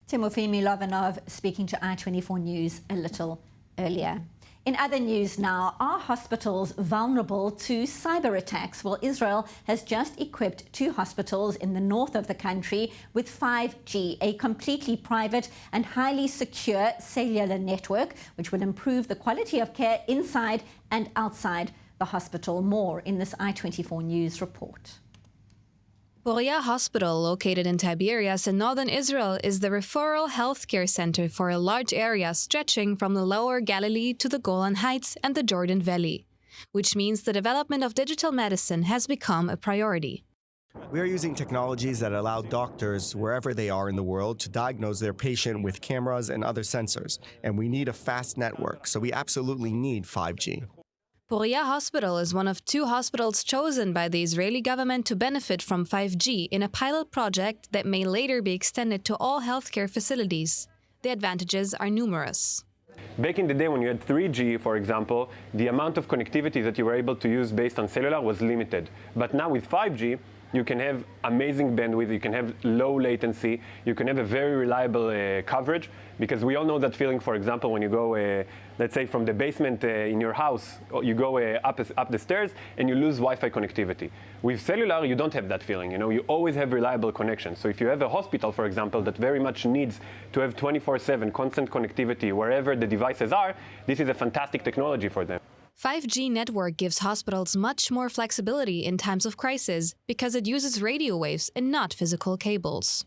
Timofey Milovanov speaking to I24 News a little earlier. In other news now, are hospitals vulnerable to cyber attacks? Well, Israel has just equipped 2 hospitals in the north of the country with 5G, a completely private and highly secure cellular network, which will improve the quality of care inside and outside the hospital. More in this I24 News report. Poria Hospital, located in Tiberias in northern Israel, is the referral healthcare center for a large area stretching from the Lower Galilee to the Golan Heights and the Jordan Valley, which means the development of digital medicine has become a priority. We are using technologies that allow doctors, wherever they are in the world, to diagnose their patient with cameras and other sensors, and we need a fast network, so we absolutely need 5G. Poria Hospital is one of 2 hospitals chosen by the Israeli government to benefit from 5G in a pilot project that may later be extended to all healthcare facilities. The advantages are numerous. Back in the day when you had 3G, for example, the amount of connectivity that you were able to use based on cellular was limited. But now with 5G, you can have amazing bandwidth, you can have low latency, you can have a very reliable coverage, because we all know that feeling, for example, when you go, let's say from the basement in your house, you go up the stairs and you lose Wi-Fi connectivity. With cellular, you don't have that feeling, you always have reliable connection. So if you have a hospital, for example, that very much needs to have 24/7 constant connectivity wherever the devices are, this is a fantastic technology for them. 5G network gives hospitals much more flexibility in times of crisis because it uses radio waves and not physical cables.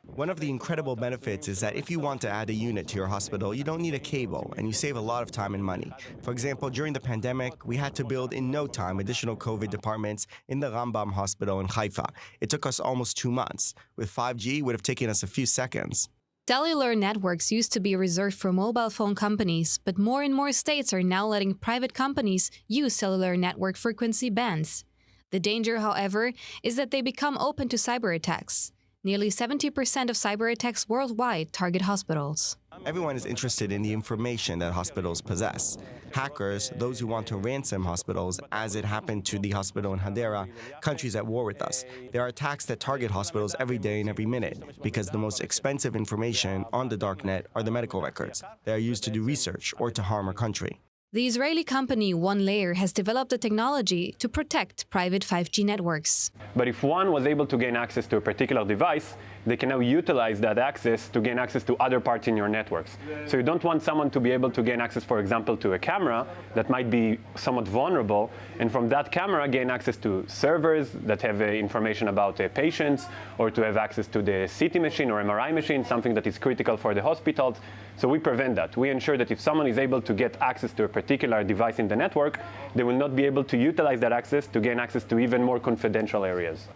One of the incredible benefits is that if you want to add a unit to your hospital, you don't need a cable, and you save a lot of time and money. For example, during the pandemic, we had to build in no time additional COVID departments in the Rambam Hospital in Haifa. It took us almost 2 months. With 5G, it would have taken us a few seconds. Cellular networks used to be reserved for mobile phone companies, but more and more states are now letting private companies use cellular network frequency bands. The danger, however, is that they become open to cyber attacks. Nearly 70% of cyber attacks worldwide target hospitals. Everyone is interested in the information that hospitals possess. Hackers, those who want to ransom hospitals, as it happened to the hospital in Hadera, countries at war with us. There are attacks that target hospitals every day and every minute, because the most expensive information on the darknet are the medical records. They are used to do research or to harm our country. The Israeli company OneLayer has developed a technology to protect private 5G networks. But if one was able to gain access to a particular device, they can now utilize that access to gain access to other parts in your networks. So you don't want someone to be able to gain access, for example, to a camera that might be somewhat vulnerable, and from that camera gain access to servers that have information about patients, or to have access to the CT machine or MRI machine, something that is critical for the hospitals. So we prevent that. We ensure that if someone is able to get access to a particular device in the network, they will not be able to utilize that access to gain access to even more confidential areas.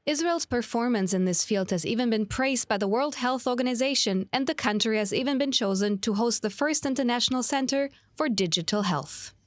Israel's performance in this field has even been praised by the World Health Organization, and the country has even been chosen to host the first international center for digital health.